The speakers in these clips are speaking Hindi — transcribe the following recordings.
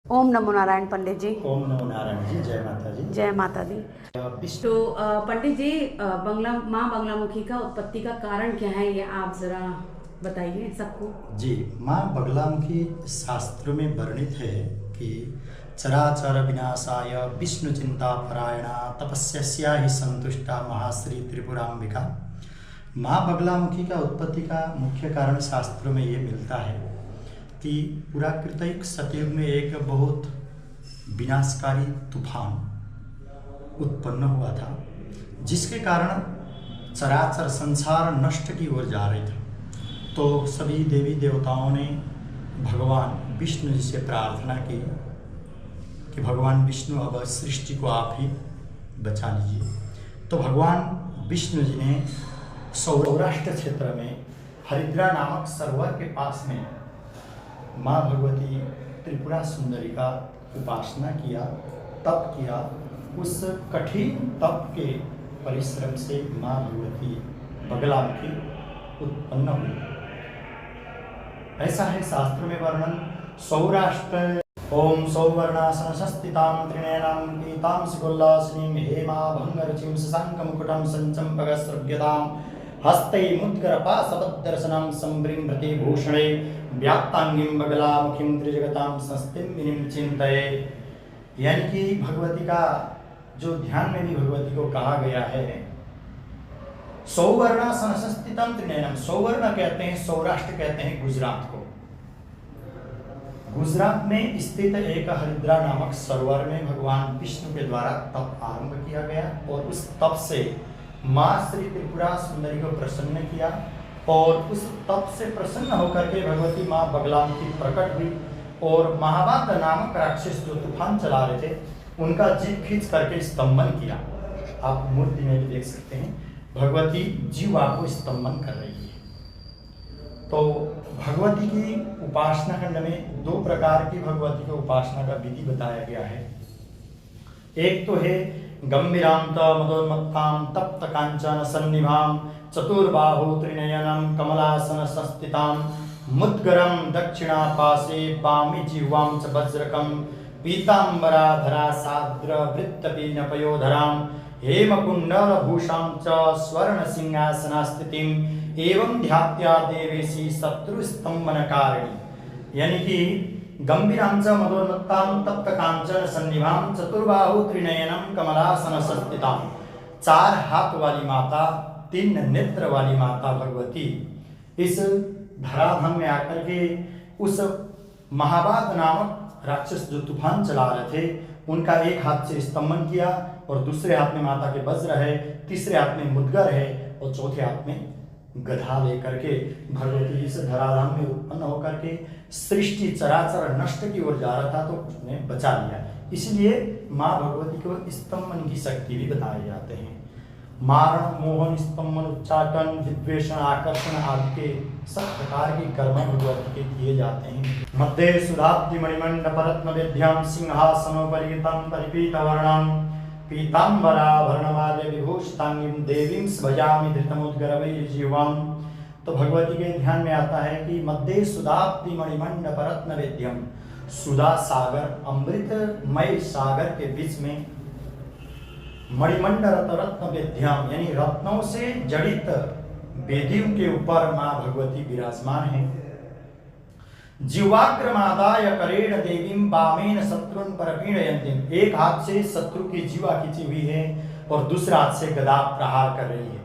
ओम नमो नारायण पंडित जी। ओम नमो नारायण जी। जय माता जी। जय माता दी। विष्णु तो पंडित जी, माँ बगलामुखी का उत्पत्ति का कारण क्या है, ये आप जरा बताइए सबको। जी, माँ बगलामुखी शास्त्रों में वर्णित है कि चराचर विनाशाय विष्णु चिंता परायणा तपस्या ही संतुष्टा महाश्री त्रिपुरांबिका। माँ बगलामुखी का उत्पत्ति का मुख्य कारण शास्त्रों में ये मिलता है कि पुराकृतिक सतयुग में एक बहुत विनाशकारी तूफान उत्पन्न हुआ था, जिसके कारण चराचर संसार नष्ट की ओर जा रही था। तो सभी देवी देवताओं ने भगवान विष्णु जी से प्रार्थना की कि भगवान विष्णु अब सृष्टि को आप ही बचा लीजिए। तो भगवान विष्णु जी ने सौराष्ट्र क्षेत्र में हरिद्रा नामक सरोवर के पास में माँ भगवती त्रिपुरा सुंदरी का उपासना किया, तप किया। उस कठिन तप के परिश्रम से माँ भगवती बगलामुखी उत्पन्न हुई। ऐसा है शास्त्र में वर्णन। सौराष्ट्र ओम सौवर्णासन संस्थितां त्रिनयनां पीतां सुगोल्लासिनीं हेमाभंगरुचिं शशाङ्कमुकुटं सञ्चम्पकसृग्यतां हस्ते मुद्गरपाशबद्धदर्शनां संभृम्भते भूषणे व्याप्तांगीं बगलामुखीं त्रिजगतां संस्थितिं विनिं चिन्तये। यानी कि भगवती का जो ध्यान में भी भगवती को कहा गया है, सौवर्णासन संस्थितम त्रिनयनम। सौवर्ण कहते हैं, सौराष्ट्र कहते हैं गुजरात को। गुजरात में स्थित एक हरिद्रा नामक सरोवर में भगवान विष्णु के द्वारा तप आरंभ किया गया और उस तप से माँ श्री त्रिपुरा सुंदरी को प्रसन्न किया और उस तप से प्रसन्न होकर के भगवती माँ बगलामुखी प्रकट हुई और महाबाद नामक राक्षस जो तूफान चला रहे थे उनका जीव खींच करके स्तंभन किया। आप मूर्ति में भी देख सकते हैं, भगवती जीवा को स्तंभन कर रही है। तो भगवती की उपासना खंड में दो प्रकार की भगवती की उपासना का विधि बताया गया है। एक तो है गंभीरांत मदोन्मत्तां तप्त कांचन सन्निभां चतुर्बाहु त्रिनयनं कमलासन संस्थितां मुद्गरं दक्षिणापाशे पामि जिह्वां च वज्रकं पीताम्बराधरा साद्र वृत्तपीन पयोधरां हेमकुण्डलभूषां च स्वर्णसिंहासनास्थितिं एवं ध्यात्या देवेशी शत्रुस्तंभनकारिणी। यानी कि गंभीरांच मदोन्मत्तां तप्त कांचन सन्निभां चतुर्बाहु त्रिनयनं कमलासन संस्थितां। चार हाथ वाली माता, तीन नेत्र वाली माता भगवती इस धराधाम में आकर के उस महाबाद नामक राक्षस जो तूफान चला रहे थे उनका एक हाथ से स्तंभन किया और दूसरे हाथ में माता के वज्र है, तीसरे हाथ में मुद्गर है और चौथे हाथ में गधा लेकर के भगवती इस धराधाम में उत्पन्न होकर के सृष्टि चराचर नष्ट की ओर जा रहा था तो उसने बचा लिया। इसलिए माँ भगवती को स्तंभन की शक्ति भी बताए जाते हैं। मारण, मोहन, स्तंभन, उच्चाटन, विद्वेषण, आकर्षण आदि के सब प्रकार के कर्म भगवती के किए जाते हैं। मध्य सुधाब्धि मणिमंडप रत्न विद्यां सिंहासनोपरीतं परिपीतवर्णं पीताम्बराभरणमाल्य विभूषितांगीं देवीं भजामि धृतमुद्गरवैर्जीवां। तो भगवती के ध्यान में आता है कि मध्य सुधाब्धि मणिमंडप रत्न विद्यम, सुधा सागर अमृतमय सागर के बीच में मणिमंडल रत्न विद्याम यानी रत्नों से जड़ित वेदियों के ऊपर माँ भगवती विराजमान है। जीवाग्रमादाय करेण देवीं वामेन शत्रुन परपीडयन्तीं। एक हाथ से शत्रु की जीवा खींची हुई है और दूसरा हाथ से गदा प्रहार कर रही है।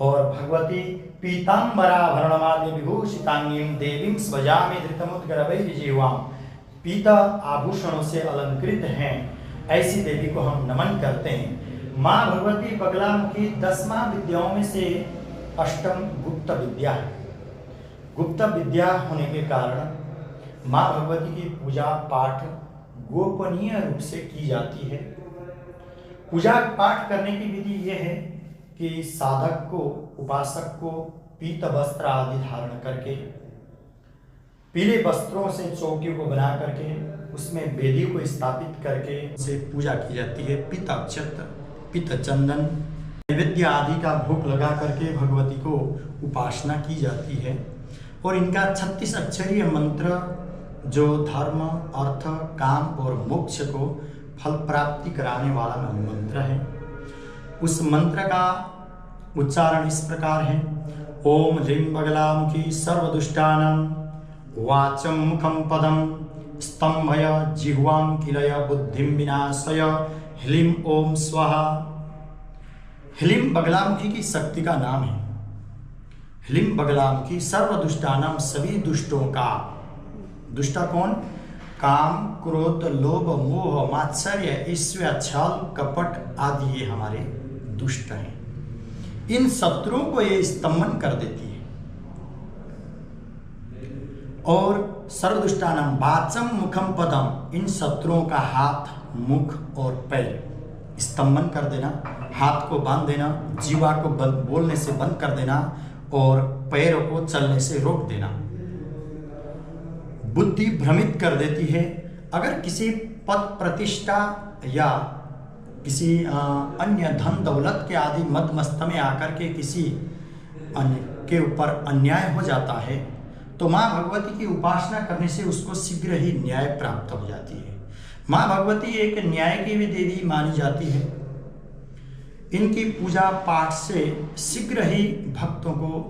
और भगवती पीताम्बराभरणमाल्य विभूषितांगीं देवीं भजामि धृतमुद्गरवैर्जीवां। पीता आभूषणों से अलंकृत हैं, ऐसी देवी को हम नमन करते हैं। माँ भगवती बगलामुखी 10वां विद्याओं में से अष्टम गुप्त विद्या है। गुप्त विद्या होने के कारण माँ भगवती की पूजा पाठ गोपनीय रूप से की जाती है। पूजा पाठ करने की विधि यह है कि साधक को, उपासक को पीत वस्त्र आदि धारण करके, पीले वस्त्रों से चौकियों को बना करके उसमें वेदी को स्थापित करके उसे पूजा की जाती है। पीत अक्षत, पीत चंदन, नैवेद्य आदि का भोग लगा करके भगवती को उपासना की जाती है। और इनका 36 अक्षरीय मंत्र जो धर्म, अर्थ, काम और मोक्ष को फल प्राप्ति कराने वाला मंत्र है। उस मंत्र का उच्चारण इस प्रकार है। ओम ह्रीं बगलामुखी सर्वदुष्टानां वाचं मुखं पदं स्तंभय जिह्वां किलय बुद्धिं विनाशय ह्लीं ओम स्वाहा। ह्लीं बगलामुखी की शक्ति का नाम है। ह्लीं बगलामुखी सर्वदुष्टानां, सभी दुष्टों का। दुष्टा कौन? काम, क्रोध, लोभ, मोह, मात्सर्य, ईर्ष्या, छल, कपट आदि ये हमारे दुष्ट हैं। इन शत्रुओं को ये स्तंभन कर देती है। और सर्वदुष्टानां वाचं मुखं पदम, इन शत्रुओं का हाथ, मुख और पैर स्तंभन कर देना, हाथ को बांध देना, जीवा को बोलने से बंद कर देना और पैरों को चलने से रोक देना। बुद्धि भ्रमित कर देती है। अगर किसी पद प्रतिष्ठा या किसी अन्य धन दौलत के आदि मद मस्त में आकर के किसी अन्य के ऊपर अन्याय हो जाता है तो माँ भगवती की उपासना करने से उसको शीघ्र ही न्याय प्राप्त हो जाती है। माँ भगवती एक न्याय की भी देवी मानी जाती है। इनकी पूजा पाठ से शीघ्र ही भक्तों को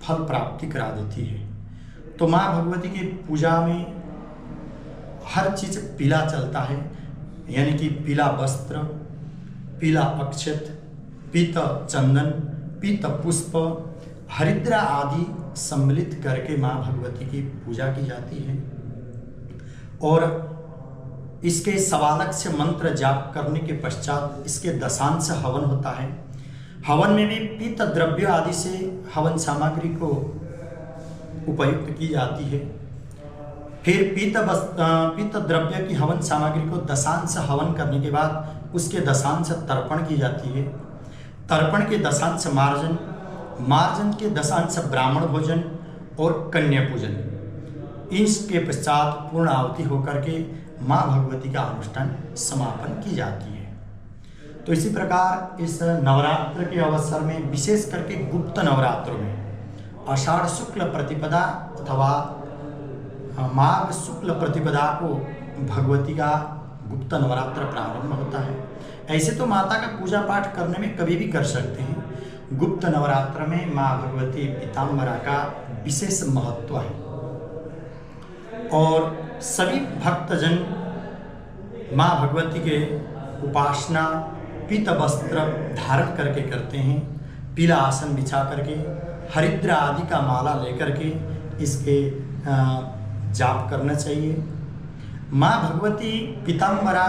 फल प्राप्ति करा देती है। तो माँ भगवती की पूजा में हर चीज पीला चलता है, यानी कि पीला वस्त्र, पीला अक्षत, पीत चंदन, पीत पुष्प, हरिद्रा आदि सम्मिलित करके माँ भगवती की पूजा की जाती है। और इसके सवालक्ष्य मंत्र जाप करने के पश्चात इसके दशांश हवन होता है। हवन में भी पीत द्रव्य आदि से हवन सामग्री को उपयुक्त की जाती है। फिर पीत द्रव्य की हवन सामग्री को दशांश हवन करने के बाद उसके दशांश तर्पण की जाती है। तर्पण के दशांश मार्जन, मार्जन के दशांश ब्राह्मण भोजन और कन्या पूजन। इसके पश्चात पूर्ण आहुति होकर के माँ भगवती का अनुष्ठान समापन की जाती है। तो इसी प्रकार इस नवरात्र के अवसर में, विशेष करके गुप्त नवरात्रों में, आषाढ़ शुक्ल प्रतिपदा अथवा माघ शुक्ल प्रतिपदा को भगवती का गुप्त नवरात्र प्रारंभ होता है। ऐसे तो माता का पूजा पाठ करने में कभी भी कर सकते हैं। गुप्त नवरात्र में माँ भगवती पीताम्बरा का विशेष महत्व है और सभी भक्तजन माँ भगवती के उपासना पीत वस्त्र धारण करके करते हैं। पीला आसन बिछा करके, हरिद्रा आदि का माला लेकर के इसके जाप करना चाहिए। माँ भगवती पीताम्बरा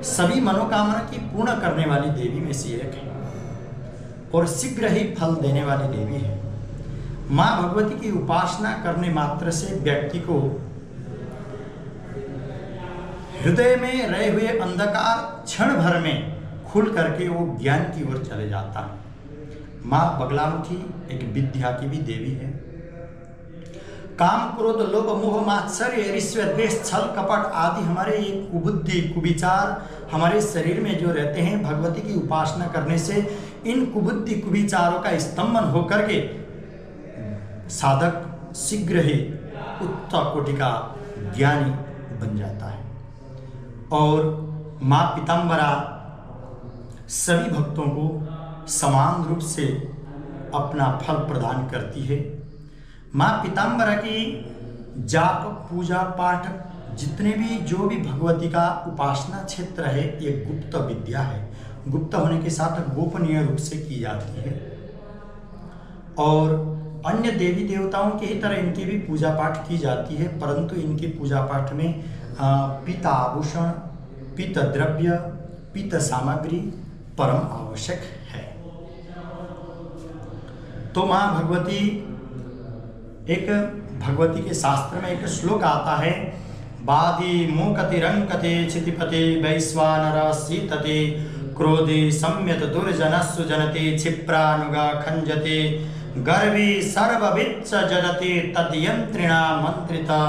सभी मनोकामना की पूर्ण करने वाली देवी में से एक है और शीघ्र ही फल देने वाली देवी है। माँ भगवती की उपासना करने मात्र से व्यक्ति को हृदय में रहे हुए अंधकार क्षण भर में खुल करके वो ज्ञान की ओर चले जाता है। माँ बगलामुखी एक विद्या की भी देवी है। काम, क्रोध, लोभ, मोह, मात्सर्य, ईर्ष्या, द्वेष, छल, कपट आदि हमारे ये कुबुद्धि, कुविचार हमारे शरीर में जो रहते हैं, भगवती की उपासना करने से इन कुबुद्धि कुविचारों का स्तंभन होकर के साधक शीघ्र ही उत्तम कोटि का ज्ञानी बन जाता है। और माँ पीताम्बरा सभी भक्तों को समान रूप से अपना फल प्रदान करती है। माँ पीताम्बरा की जाप, पूजा पाठ जितने भी जो भी भगवती का उपासना क्षेत्र है, ये गुप्त विद्या है। गुप्त होने के साथ गोपनीय रूप से की जाती है और अन्य देवी देवताओं की ही तरह इनकी भी पूजा पाठ की जाती है, परंतु इनकी पूजा पाठ में पीत आभूषण, पीत द्रव्य, पीत सामग्री परम आवश्यक है। तो माँ भगवती एक भगवती के शास्त्र में एक श्लोक आता है, बादी मूकति रंकते क्षितिपते वैश्वानर सीतते क्रोधे सम्यत दुर्जनस्सु जनते क्षिप्रानुगा खंजते गर्भी सर्वविच्च जलते तद्यंत्रिणा मंत्रिता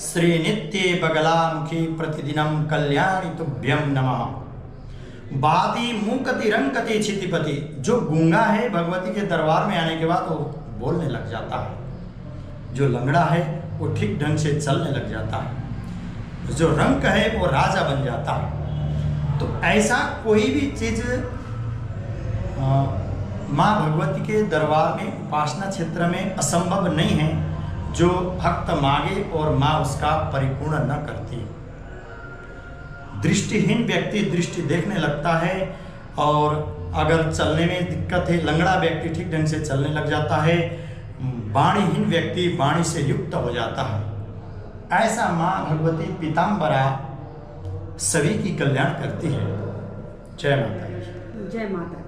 श्री नित्ये बगलामुखी प्रतिदिनम कल्याणी तुभ्यम नमः। बादी मूकति रंकति क्षितिपति, जो गूंगा है भगवती के दरबार में आने के बाद वो बोलने लग जाता है। जो लंगड़ा है वो ठीक ढंग से चलने लग जाता है। जो रंक है वो राजा बन जाता है। तो ऐसा कोई भी चीज माँ भगवती के दरबार में, उपासना क्षेत्र में असंभव नहीं है जो भक्त मांगे और माँ उसका परिपूर्ण न करती। दृष्टिहीन व्यक्ति दृष्टि देखने लगता है, और अगर चलने में दिक्कत है, लंगड़ा व्यक्ति ठीक ढंग से चलने लग जाता है, वाणीहीन व्यक्ति वाणी से युक्त हो जाता है। ऐसा माँ भगवती पीताम्बरा सभी की कल्याण करती है। जय माता दी। जय माता।